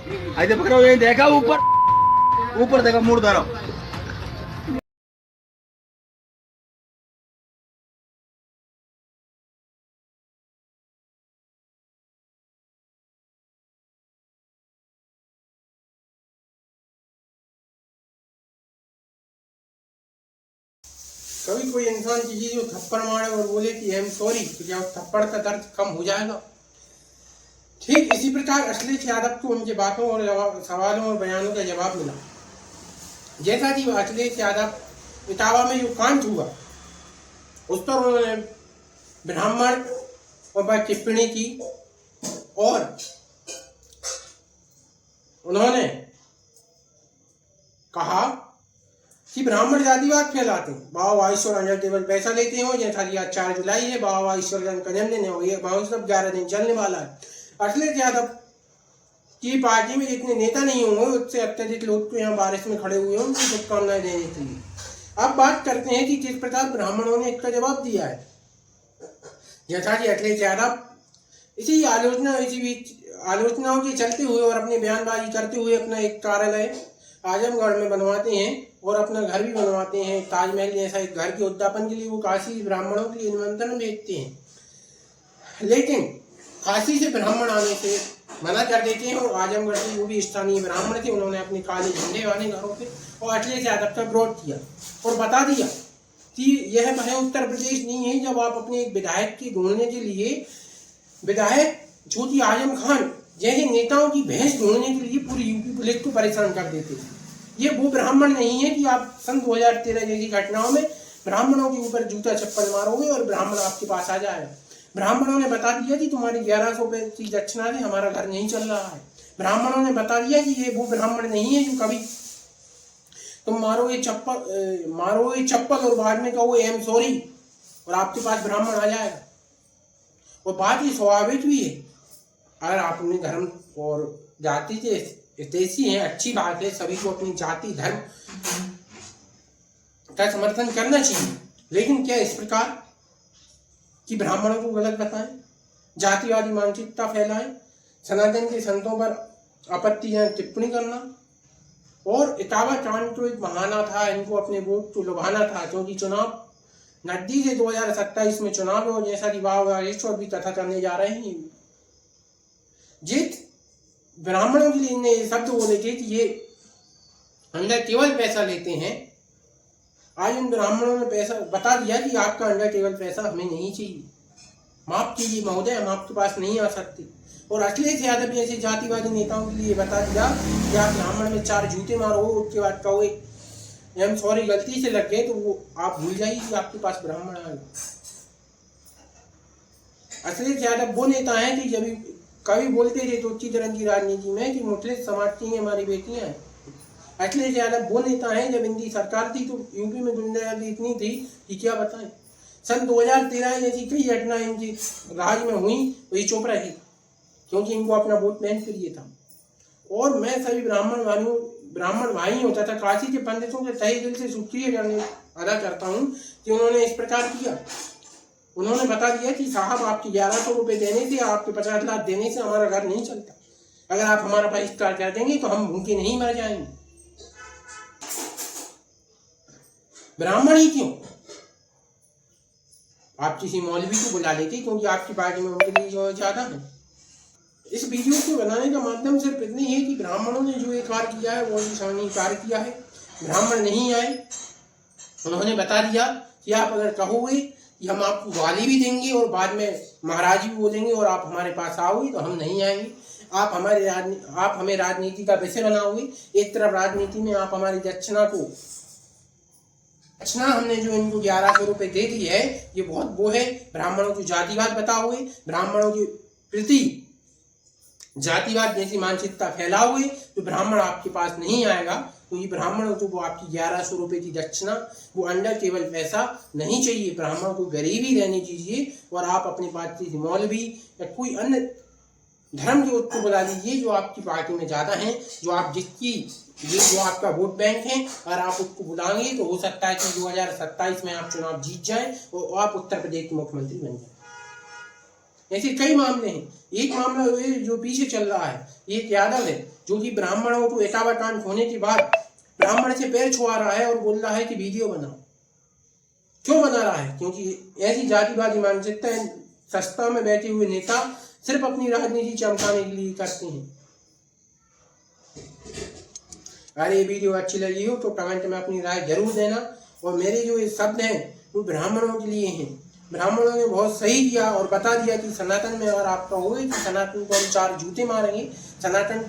ऐसे पकड़ो, ये देखा ऊपर, ऊपर देखा, मुड़ धरो। कभी कोई इंसान किसी को थप्पड़ मारे और बोले कि आई एम सॉरी, तो क्या थप्पड़ का दर्द कम हो जाएगा? ठीक इसी प्रकार अखिलेश यादव को उनकी बातों और सवालों और बयानों का जवाब मिला। जैसा कि अखिलेश यादव इटावा में जो कांड हुआ उस पर उन्होंने ब्राह्मण पर टिप्पणी की और उन्होंने कहा कि ब्राह्मण जातिवाद फैलाते हैं, बाबा ईश्वर अंडर टेबल पैसा लेते हो। जैसा कि आज 4 जुलाई है, बाबा ईश्वर का जन्मदिन है, ये महोत्सव 11 दिन चलने वाला है। अखिलेश यादव की पार्टी में जितने नेता नहीं होंगे उससे अत्यधिक लोग तो यहाँ बारिश में खड़े हुए हैं उनको शुभकामनाएं देने के लिए। अब बात करते हैं कि किस प्रकार ब्राह्मणों ने इसका जवाब दिया है। जैसा कि अखिलेश यादव इसी आलोचनाओं के चलते हुए और अपनी बयानबाजी करते हुए अपना एक कार्यालय आजमगढ़ में बनवाते हैं और अपना घर भी बनवाते हैं, ताजमहल जैसा एक घर के उद्यापन के लिए वो काशी ब्राह्मणों के लिए निमंत्रण भेजते हैं, लेकिन काशी से ब्राह्मण आने से मना कर देते हैं। और आजमगढ़ के जो भी स्थानीय ब्राह्मण थे उन्होंने अपने काले झंडे वाले घरों पे और अखिलेश यादव का विरोध किया और बता दिया कि यह वह उत्तर प्रदेश नहीं है जब आप अपने एक विधायक की ढूंढने के लिए विधायक ज्योति आजम खान जैसे नेताओं की भैंस ढूंढने के लिए पूरी यूपी पुलिस को परेशान कर देते हैं। ये वो ब्राह्मण नहीं है कि आप सन 2013 जैसी घटनाओं में ब्राह्मणों के ऊपर जूता चप्पल मारोगे और ब्राह्मण आपके पास आ जाएगा। ब्राह्मणों ने बता दिया कि तुम्हारी 1100 रुपए की दक्षिणा से हमारा घर नहीं चल रहा है। ब्राह्मणों ने बता दिया कि ये वो ब्राह्मण नहीं है जो कभी तुम मारोगे चप्पल और बाद में कहो आई एम सॉरी और आपके पास ब्राह्मण आ जाएगा। और बात ये स्वाभाविक भी है, अगर आप अपने धर्म और जाति के हितैषी हैं, अच्छी बात है, सभी को अपनी जाति धर्म का समर्थन करना चाहिए, लेकिन क्या इस प्रकार कि ब्राह्मणों को गलत बताएं, जातिवादी मानसिकता फैलाएं, सनातन के संतों पर आपत्तिजनक टिप्पणी करना। और इटावा कांड तो एक बहाना था, इनको अपने वोट को लुभाना था, क्योंकि चुनाव नजदीक है, 2027 में चुनाव है और जैसा कि बाबा ईश्वर भी कथा करने जा रहे हैं। जित ब्राह्मणों के लिए इन्हें शब्द बोले थे कि ये अंडर टेबल पैसा लेते हैं, आज उन ब्राह्मणों ने पैसा बता दिया कि आपका अंडर टेबल पैसा हमें नहीं चाहिए, माफ कीजिए महोदय, हम आपके पास नहीं आ सकते। और अखिलेश यादव जैसे जातिवादी नेताओं के लिए बता दिया कि आप ब्राह्मण में 4 जूते मारो, उसके बाद कहो आई एम सॉरी गलती से लग गए, तो वो आप भूल जाइए कि आपके पास ब्राह्मण आए। अखिलेश यादव वो नेता हैं कि जब कभी बोलते थे तो उच्च तरह की राजनीति में कि मुखलिस समाज की हमारी बेटियां हैं। अखिलेश यादव वो नेता हैं जब इनकी सरकार थी तो यूपी में गुंडागर्दी इतनी थी कि क्या बताएं। सन 2013 जैसी कई घटना इनकी राज में हुई तो ये चुप रही, क्योंकि इनको अपना वोट बैंक के लिए था। और मैं सभी ब्राह्मण भाई होता था काशी के पंडितों के तहे दिल से शुक्रिया अदा करता हूँ कि उन्होंने इस प्रकार किया। उन्होंने बता दिया कि साहब आपके 1100 रुपए देने से, आपके 50 लाख देने से हमारा घर नहीं चलता, अगर आप हमारा बहिष्कार कर देंगे तो हम भूखे नहीं मर जाएंगे। ब्राह्मण ही क्यों, आप किसी मौलवी को बुला लेते, क्योंकि आपकी पार्टी में उनके लिए जो ज्यादा है। इस वीडियो को बनाने का माध्यम सिर्फ इतनी है कि ब्राह्मणों ने जो एक कार्य किया है वो निशानी कार्य किया है। ब्राह्मण नहीं आए, उन्होंने बता दिया कि आप अगर कहोगे कि हम आपको गाली भी देंगे और बाद में महाराज भी बोलेंगे और आप हमारे पास आओगे तो हम नहीं आएंगे। आप हमें राजनीति का विषय बनाओगे। एक तरफ राजनीति में आप हमारी दक्षिणा हमने जो इनको 1100 रुपए दे दी है, ये बहुत वो है, ब्राह्मणों को जातिवाद बताओगे, ब्राह्मणों के प्रति जातिवाद जैसी मानसिकता फैलाओगे तो ब्राह्मण आपके पास नहीं आएगा। तो ये ब्राह्मणों को वो आपकी 1100 रुपए की दक्षिणा, वो अंडर टेबल पैसा नहीं चाहिए। ब्राह्मणों को गरीबी रहनी चाहिए और आप अपनी पार्टी से मौलवी या कोई अन्य धर्म के उत्तर बुला लीजिए जो आपकी पार्टी में ज्यादा हैं, जो आपका वोट बैंक है। अगर आप उसको बुलाएंगे तो हो सकता है कि 2027 में आप चुनाव जीत जाएं और आप उत्तर प्रदेश के मुख्यमंत्री बन जाए। ऐसे कई मामले हैं। एक मामला जो पीछे चल रहा है, एक यादव है जो कि ब्राह्मणों को एकावकांड होने के बाद ब्राह्मण से पैर छुआ रहा है और बोल रहा है कि वीडियो बनाओ। क्यों बना रहा है? क्योंकि ऐसी जातिवादी मानसिकता सत्ता में बैठे हुए नेता सिर्फ अपनी राजनीति चमकाने के लिए करते हैं। अगर ये वीडियो अच्छी लगी हो तो कमेंट में अपनी राय जरूर देना। और मेरे जो ये शब्द हैं वो ब्राह्मणों के लिए हैं। ब्राह्मणों ने बहुत सही किया और बता दिया कि सनातन में अगर आप कहोगे तो सनातन को हम 4 जूते मारेंगे। सनातन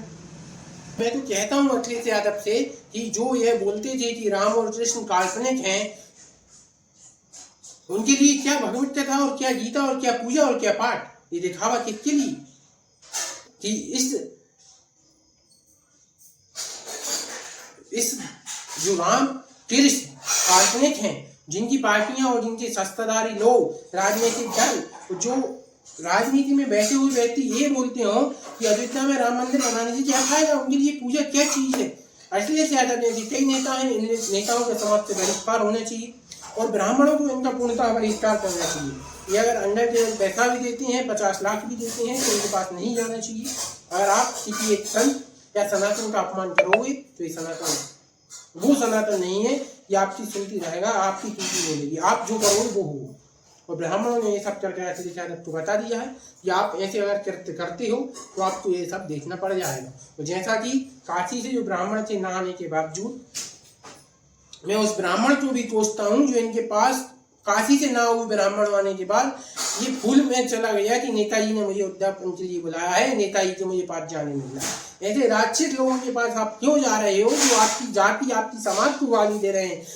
मैं तो कहता हूँ अखिलेश यादव से कि जो यह बोलते थे कि राम और कृष्ण काल्पनिक हैं, उनके लिए क्या भगवत कथा और क्या गीता और क्या पूजा और क्या पाठ, ये दिखावा किसके लिए? कि इस जो राम कृष्ण काल्पनिक हैं, जिनकी पार्टियां और जिनके सत्ताधारी लोग राजनीतिक दल जो राजनीति में बैठे हुए व्यक्ति ये बोलते हो कि अयोध्या में राम मंदिर बनाने से क्या फायदा, उनके लिए पूजा क्या चीज है। अखिलेश यादव जैसे कई नेता हैं, इन नेताओं के समाज से बहिष्कार होना चाहिए और ब्राह्मणों को इनका पूर्णतः बहिष्कार करना चाहिए। ये अगर अंडर टेबल पैसा भी देते हैं, 50 लाख भी देते हैं, तो इनके पास नहीं जाना चाहिए। अगर आप किसी एक संत या सनातन का अपमान करोगे तो ये सनातन वो सनातन नहीं है, ये आपकी सुनती रहेगा, आपकी सुनती मिलेगी, आप जो करोगे वो होगा। और ब्राह्मणों ने ये सब करके अखिलेश यादव को बता दिया है कि आप ऐसे अगर कृत्य करते हो तो आपको ये सब देखना पड़ जाएगा। तो जैसा कि काशी से जो ब्राह्मण थे नहाने के बावजूद, मैं उस ब्राह्मण को भी कोसता हूँ जो इनके पास काशी से ना हुए ब्राह्मण आने के बाद ये फूल में चला गया कि नेताजी ने मुझे उद्यापन के लिए बुलाया है, नेताजी के मुझे पास जाने मिला। ऐसे राक्षस लोगों के पास आप क्यों जा रहे हो जो आपकी जाति आपकी समाज को गाली दे रहे हैं?